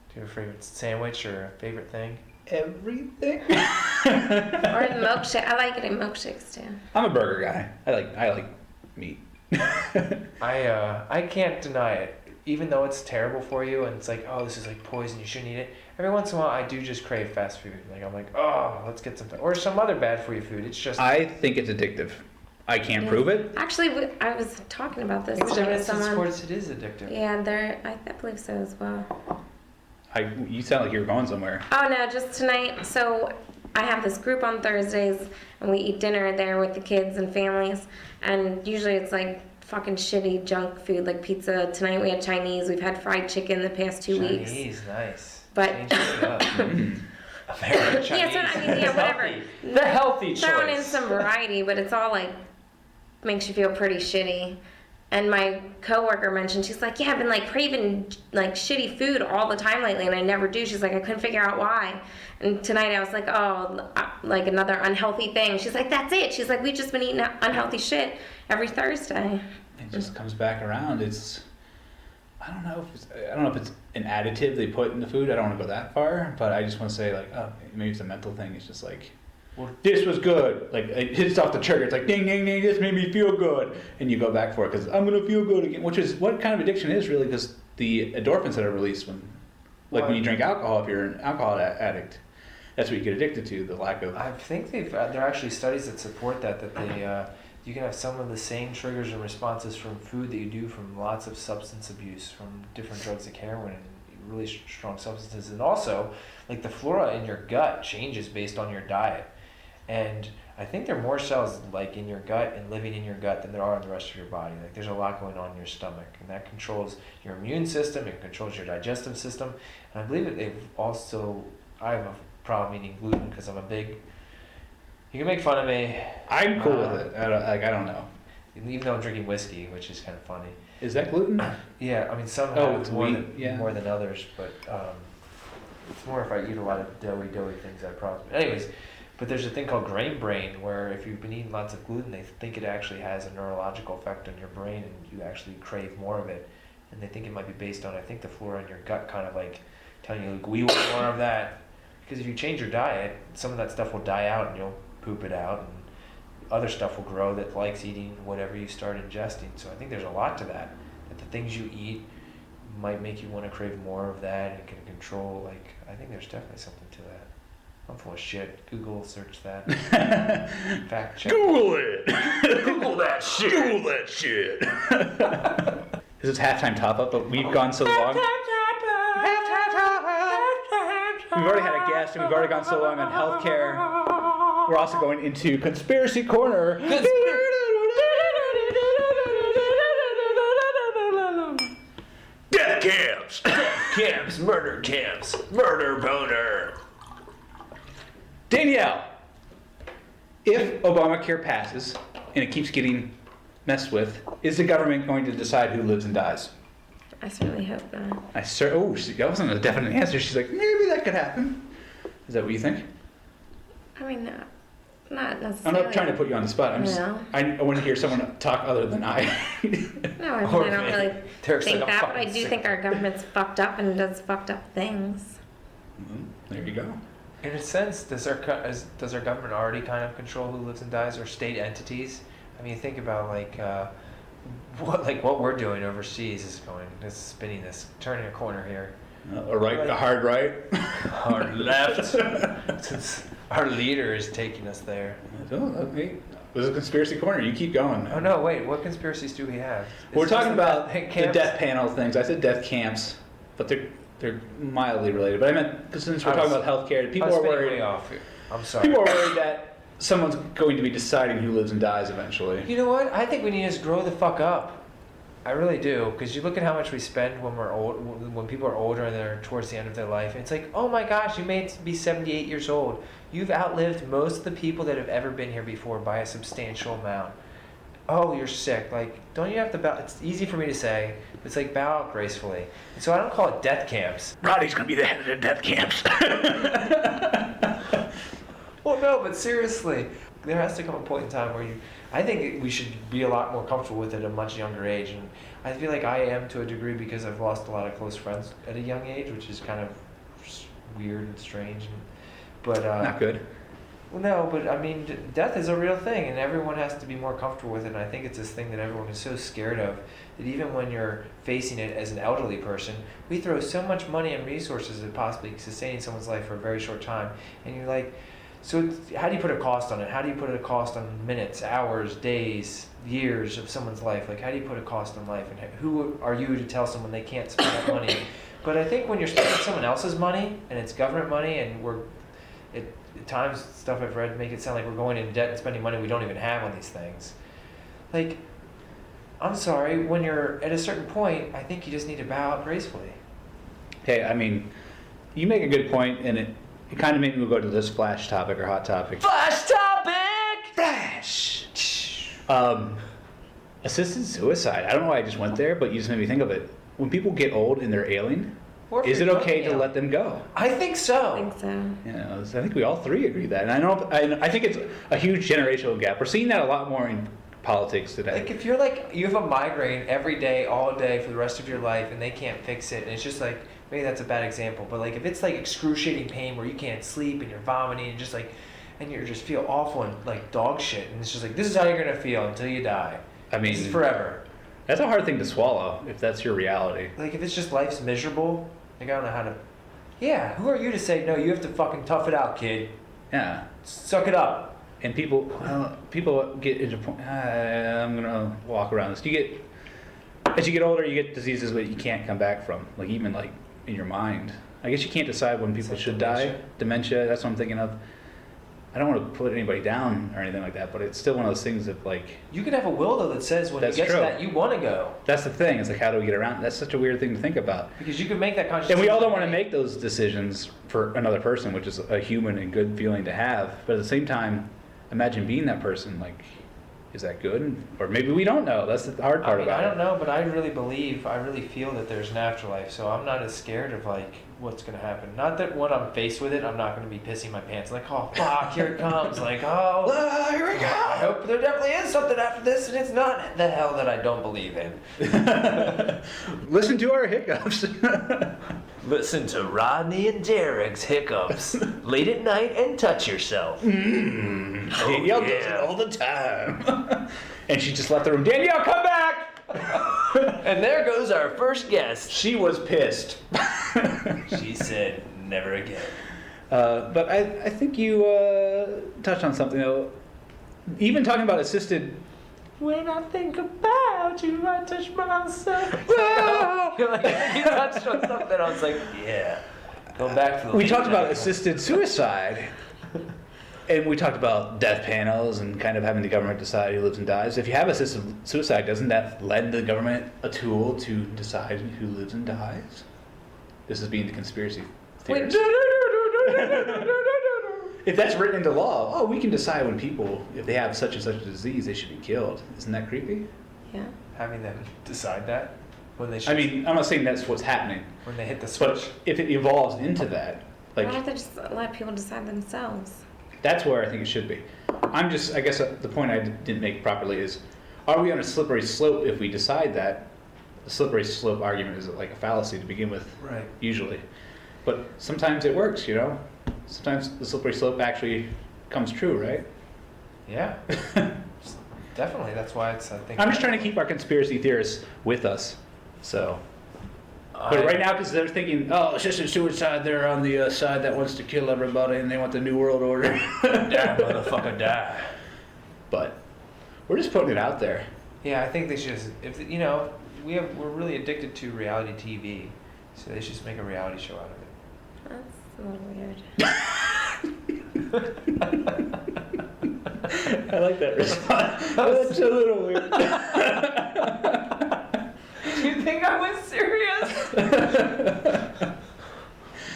Do you have a favorite sandwich or a favorite thing? Everything. Or the milkshake. I like it in milkshakes too. I'm a burger guy. I like meat. I can't deny it. Even though it's terrible for you and it's like, oh, this is like poison, you shouldn't eat it. Every once in a while, I do just crave fast food. Like, I'm like, oh, let's get some, or some other bad for you food. It's just. I think it's addictive. I can't Yeah. prove it. Actually, I was talking about this There's today with evidence that someone. supports it is addictive. Yeah, I believe so as well. You sound like you were going somewhere. Oh no, just tonight. So I have this group on Thursdays, and we eat dinner there with the kids and families. And usually it's like fucking shitty junk food, like pizza. Tonight we had Chinese. We've had fried chicken the past 2 weeks. Chinese, nice. But Changing it up. American Chinese. yeah, so, I mean, yeah, whatever. The healthy choice. Throwing in some variety, but it's all like makes you feel pretty shitty. And my coworker mentioned, she's like, yeah, I've been like craving like shitty food all the time lately, and I never do. She's like, I couldn't figure out why. And tonight I was like, oh, like another unhealthy thing. She's like, that's it. She's like, we've just been eating unhealthy shit every Thursday. It just comes back around. I don't know if it's an additive they put in the food. I don't want to go that far, but I just want to say like, oh, maybe it's a mental thing. It's just like, well, this was good. Like it hits off the trigger. It's like ding, ding, ding. This made me feel good, and you go back for it because I'm gonna feel good again. Which is what kind of addiction is really, because the endorphins that are released when you drink alcohol, if you're an alcohol addict, that's what you get addicted to. The lack of. I think there are actually studies that support that they you can have some of the same triggers and responses from food that you do from lots of substance abuse, from different drugs like heroin and really strong substances, and also like the flora in your gut changes based on your diet. And I think there are more cells like in your gut and living in your gut than there are in the rest of your body. Like there's a lot going on in your stomach, and that controls your immune system, it controls your digestive system. And I believe that I have a problem eating gluten because I'm a big. You can make fun of me. I'm cool with it. I don't know. Even though I'm drinking whiskey, which is kind of funny. Is that gluten? Yeah, I mean some Oh, have it's more wheat, than more than others, but it's more if I eat a lot of doughy things that problem. Anyways. But there's a thing called grain brain, where if you've been eating lots of gluten, they think it actually has a neurological effect on your brain, and you actually crave more of it. And they think it might be based on, I think, the flora in your gut kind of like telling you, like, we want more of that. Because if you change your diet, some of that stuff will die out, and you'll poop it out, and other stuff will grow that likes eating whatever you start ingesting. So I think there's a lot to that. That the things you eat might make you want to crave more of that, and can control, like, I think there's definitely something to that. I'm full of shit. Google search that. Fact check. Google it. Google that shit. Google that shit. This is halftime top up, but we've gone so long. We've already had a guest, and we've already gone so long on healthcare. We're also going into conspiracy corner. Death camps. Camps, murder camps, murder boner. Danielle, if Obamacare passes and it keeps getting messed with, is the government going to decide who lives and dies? I certainly hope not. That wasn't a definite answer. She's like, maybe that could happen. Is that what you think? I mean, not I'm necessarily. not trying to put you on the spot. No. I want to hear someone talk other than I. No, I mean, Or I don't me. really Derek's think like, I'm that, but I fucking do sick. think our government's fucked up and does fucked up things. There you go. In a sense, does our government already kind of control who lives and dies, or state entities? I mean, think about what we're doing overseas is spinning this, turning a corner here. A hard right. Hard left, since our leader is taking us there. Okay. This is a conspiracy corner. You keep going. Oh no, wait, what conspiracies do we have? We're Is talking this about the camps? death panel things. I said death camps, but they're mildly related. But I meant, because since we're talking about healthcare, people are worried. I'm sorry. People are worried that someone's going to be deciding who lives and dies eventually. You know what? I think we need to just grow the fuck up. I really do, because you look at how much we spend when we're old, when people are older and they're towards the end of their life. And it's like, oh my gosh, you may be 78 years old. You've outlived most of the people that have ever been here before by a substantial amount. Oh, you're sick. Like, don't you have to bow? It's easy for me to say, but it's like bow out gracefully. And so I don't call it death camps. Roddy's going to be the head of the death camps. Well, no, but seriously, there has to come a point in time where I think we should be a lot more comfortable with it at a much younger age, and I feel like I am to a degree because I've lost a lot of close friends at a young age, which is kind of weird and strange. But Not good. well, no, but I mean, death is a real thing, and everyone has to be more comfortable with it. And I think it's this thing that everyone is so scared of that even when you're facing it as an elderly person, we throw so much money and resources at possibly sustaining someone's life for a very short time. And you're like, so how do you put a cost on it? How do you put a cost on minutes, hours, days, years of someone's life? Like, how do you put a cost on life? And who are you to tell someone they can't spend that money? But I think when you're spending someone else's money, and it's government money, and at times, stuff I've read make it sound like we're going into debt and spending money we don't even have on these things. Like, I'm sorry, when you're at a certain point, I think you just need to bow out gracefully. Hey, I mean, you make a good point, and it kind of made me go to this flash topic or hot topic. Flash topic! Flash! Assisted suicide. I don't know why I just went there, but you just made me think of it. When people get old and they're ailing, Or if is it you're okay young, to yeah. let them go? I think so. I think so. You know, I think we all three agree that, and I think it's a huge generational gap. We're seeing that a lot more in politics today. Like, if you're like, you have a migraine every day, all day for the rest of your life, and they can't fix it, and it's just like, maybe that's a bad example, but like, if it's like excruciating pain where you can't sleep and you're vomiting and just like, and you just feel awful and like dog shit, and it's just like, this is how you're gonna feel until you die. I mean, this is forever. That's a hard thing to swallow if that's your reality. Like, if it's just life's miserable, like, I don't know how to. Yeah, who are you to say no? You have to fucking tough it out, kid. Yeah. Suck it up. And people get into point. I'm gonna walk around this. As you get older, you get diseases that you can't come back from. Like, even like in your mind. I guess you can't decide when people like should dementia? die. Dementia. That's what I'm thinking of. I don't want to put anybody down or anything like that, but it's still one of those things of like. You can have a will though that says when you That's get true. to that, you want to go. That's the thing. It's like, how do we get around? That's such a weird thing to think about. Because you can make that conscious And we all don't decision. want to make those decisions for another person, which is a human and good feeling to have. But at the same time, imagine being that person. Like, is that good? Or maybe we don't know. That's the hard part about I it. don't know, but I really feel that there's an afterlife, so I'm not as scared of like what's gonna happen. Not that when I'm faced with it, I'm not gonna be pissing my pants like, oh fuck, here it comes, like, oh, here we go. I hope there definitely is something after this, and it's not the hell that I don't believe in. Listen to our hiccups. Listen to Rodney and Derek's hiccups late at night and touch yourself. Danielle does it all the time. And she just left the room. Danielle, come back! And there goes our first guest. She was pissed. She said, never again. But I think you touched on something, though. Even talking about assisted. When I think about you, I touch myself. You're like, you touched on something. I was like, yeah. Going back to the We late talked about night. assisted suicide. And we talked about death panels and kind of having the government decide who lives and dies. If you have assisted suicide, doesn't that lend the government a tool to decide who lives and dies? This is being the conspiracy theorist. If that's written into law, oh, we can decide when people, if they have such and such a disease, they should be killed. Isn't that creepy? Yeah. Having them decide that when they should, I mean, I'm not saying that's what's happening, when they hit the switch. but if it evolves into that, Why don't like, they just let people decide themselves? that's where I think it should be. I guess the point I didn't make properly is, are we on a slippery slope if we decide that? The slippery slope argument is like a fallacy to begin with, Right. usually. But sometimes it works, you know? Sometimes the slippery slope actually comes true, right? Yeah. Definitely. That's why it's, I think. I'm just trying to keep our conspiracy theorists with us, so. But right now, because they're thinking, oh, assisted suicide, they're on the side that wants to kill everybody and they want the New World Order. Die, motherfucker, die. But we're just putting it out there. Yeah, I think they should. If you know, we're really addicted to reality TV, so they should just make a reality show out of it. That's a little weird. I like that response. That's a little weird. Do you think I was serious?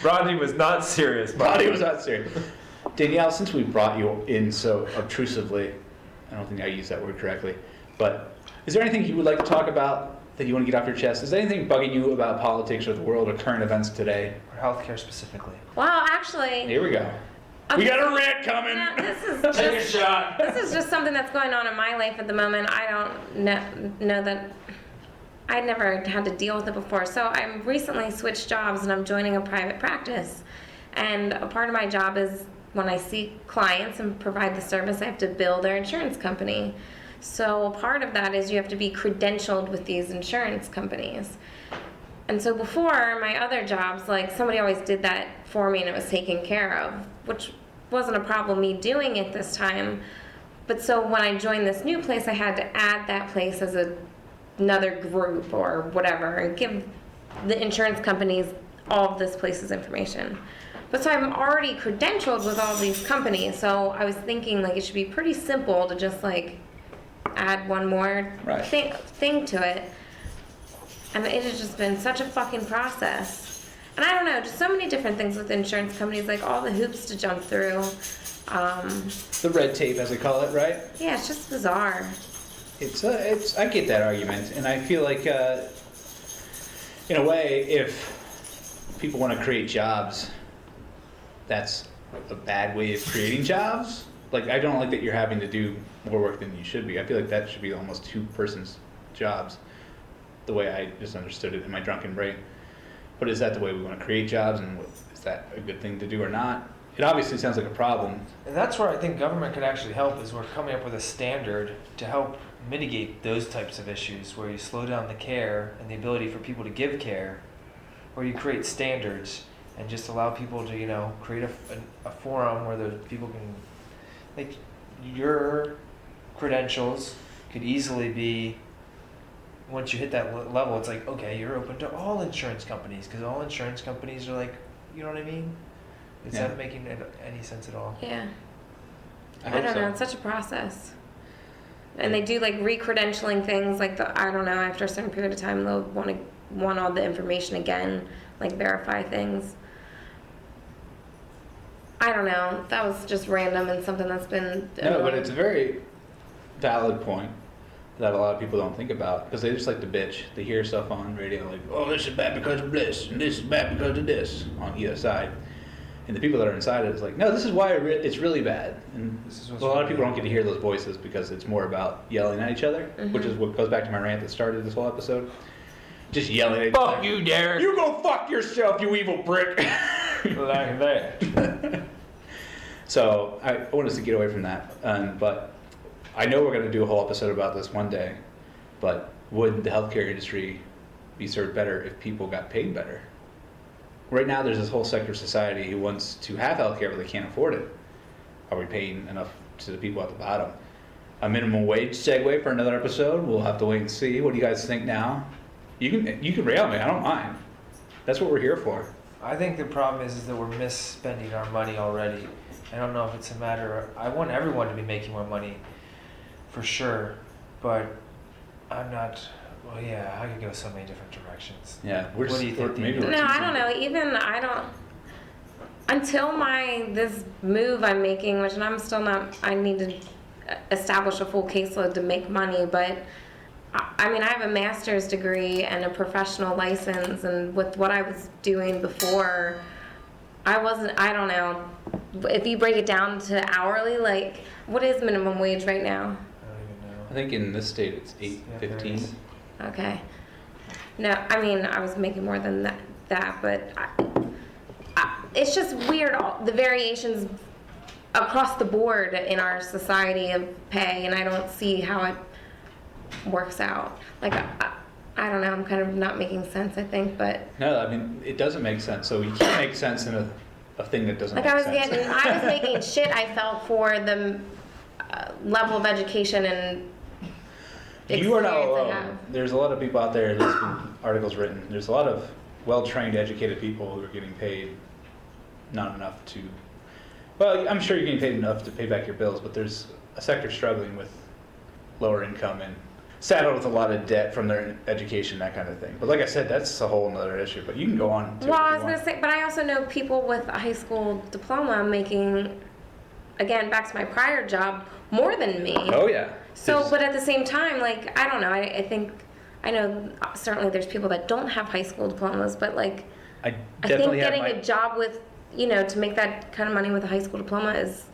Rodney was not serious. Body was not serious. Danielle, since we brought you in so obtrusively, I don't think I used that word correctly, but is there anything you would like to talk about that you want to get off your chest? Is there anything bugging you about politics or the world or current events today? Or healthcare specifically. Well, actually, Here we go. We got a rant coming. No, this is Take a just shot. this is just something that's going on in my life at the moment. I don't know that I never had to deal with it before. So I recently switched jobs and I'm joining a private practice. And a part of my job is when I see clients and provide the service, I have to bill their insurance company. So part of that is you have to be credentialed with these insurance companies. And so before, my other jobs, like somebody always did that for me and it was taken care of, which wasn't a problem me doing it this time. But so when I joined this new place, I had to add that place as another group or whatever and give the insurance companies all of this place's information. But so I'm already credentialed with all these companies, so I was thinking like it should be pretty simple to just like add one more Right. thing to it. And it has just been such a fucking process. And I don't know, just so many different things with insurance companies, like all the hoops to jump through. The red tape, as they call it, right? Yeah, it's just bizarre. It's. I get that argument, and I feel like, in a way, if people want to create jobs, that's a bad way of creating jobs. Like, I don't like that you're having to do more work than you should be. I feel like that should be almost two persons' jobs, the way I just understood it in my drunken brain. But is that the way we want to create jobs, and is that a good thing to do or not? It obviously sounds like a problem. And that's where I think government could actually help, is we're coming up with a standard to help mitigate those types of issues, where you slow down the care and the ability for people to give care, where you create standards and just allow people to, you know, create a forum where the people can, like, your credentials could easily be, once you hit that level, it's like, okay, you're open to all insurance companies, because all insurance companies are like, you know what I mean? Is Yeah. that making any sense at all? Yeah. I hope don't so. know, it's such a process. And they do like re-credentialing things, like I don't know, after a certain period of time they'll want all the information again, like verify things. I don't know, that was just random and something that's been No, but it's a very valid point that a lot of people don't think about, because they just like to bitch. They hear stuff on radio like, oh, this is bad because of this, and this is bad because of this, on either side. And the people that are inside it is like, no, this is why it's really bad. And This is what's a lot of really people don't bad. get to hear those voices because it's more about yelling at each other, which is what goes back to my rant that started this whole episode. Just yelling at each other. Fuck you, Derek! You go fuck yourself, you evil prick! Like that. So I want us to get away from that. But I know we're going to do a whole episode about this one day. But would the healthcare industry be served better if people got paid better? Right now, there's this whole sector of society who wants to have healthcare, but they can't afford it. Are we paying enough to the people at the bottom? A minimum wage segue for another episode. We'll have to wait and see. What do you guys think now? You can rail me. I don't mind. That's what we're here for. I think the problem is that we're misspending our money already. I don't know if it's a matter of, I want everyone to be making more money, for sure, but I'm not, well, yeah, I could go so many different directions. Yeah, we're What do you think, maybe Dean? we're No, too I don't know. simple. Even I don't. Until this move I'm making, which I'm still not. I need to establish a full caseload to make money. But I mean, I have a master's degree and a professional license, and with what I was doing before, I wasn't. I don't know. If you break it down to hourly, like what is minimum wage right now? I don't even know. I think in this state it's Yeah, there it $8.15. is. Okay. No, I mean, I was making more than that, but it's just weird, the variations across the board in our society of pay, and I don't see how it works out. Like, I don't know, I'm kind of not making sense, I think, but... No, I mean, it doesn't make sense. So you can't make sense in a thing that doesn't Like, make I was sense. making shit, I felt, for the level of education and You are not experience I alone. have. There's a lot of people out there, there's been articles written. There's a lot of well-trained, educated people who are getting paid not enough to... Well, I'm sure you're getting paid enough to pay back your bills, but there's a sector struggling with lower income and saddled with a lot of debt from their education, that kind of thing. But like I said, that's a whole other issue. But you can go on to Well, it I if was you going want. to say, but I also know people with a high school diploma making, again, back to my prior job, more than me. Oh, yeah. So, There's- but at the same time, like, I don't know, I think, I know certainly there's people that don't have high school diplomas, but like, I I think definitely have getting my... a job with you know, to make that kind of money with a high school diploma is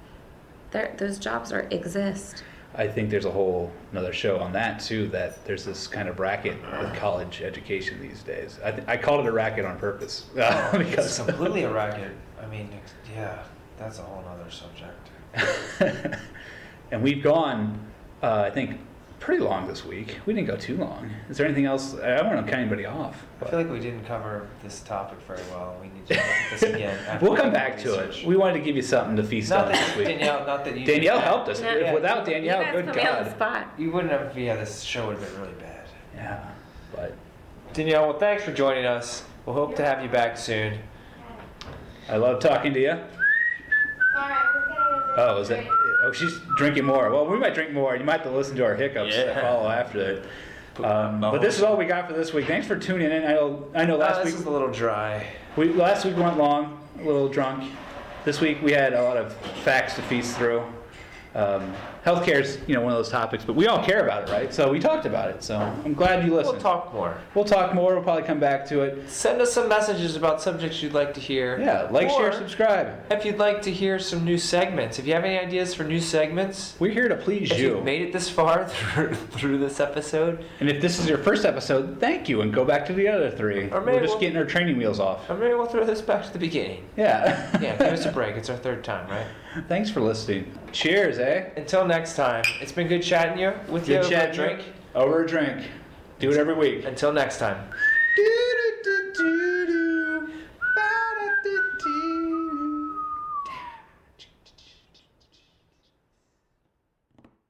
there. Those jobs exist. I think there's a whole another show on that too, that there's this kind of racket with college education these days. I called it a racket on purpose. It's because completely a racket. I mean, yeah, that's a whole other subject. And we've gone, I think, pretty long this week. We didn't go too long. Is there anything else? I don't want to cut anybody off. I feel like we didn't cover this topic very well. We need to look at this again. after We'll come doing back to research. it. We wanted to give you something to feast Not on this that week. Danielle, not that you. Danielle did that. helped us. No. Without Danielle, you guys good put me on the God. spot. You wouldn't have. Yeah, this show would have been really bad. Yeah, but Danielle, well, thanks for joining us. We'll hope to have you back soon. I love talking to you. Oh, is it? Oh, she's drinking more. Well, we might drink more. You might have to listen to our hiccups that Yeah. follow after it. But this is all we got for this week. Thanks for tuning in. I know last This week is a little dry. last week went long, a little drunk. This week we had a lot of facts to feast through. Healthcare is, one of those topics, but we all care about it, right? So we talked about it. So I'm glad you listened. We'll talk more. We'll talk more. We'll probably come back to it. Send us some messages about subjects you'd like to hear. Yeah, like, Or share, subscribe. if you'd like to hear some new segments. If you have any ideas for new segments, We're here to please if you. you've made it this far through this episode, And if this is your first episode, thank you, and go back to the other three. Or maybe We're just we'll- getting our training wheels off. or maybe we'll throw this back to the beginning. Yeah. Yeah, give us a break. It's our third time, right? Thanks for listening. Cheers, eh? Until next time, it's been good chatting with you Good over chat. a drink. Over a drink. Do it every week. Until next time. Dude.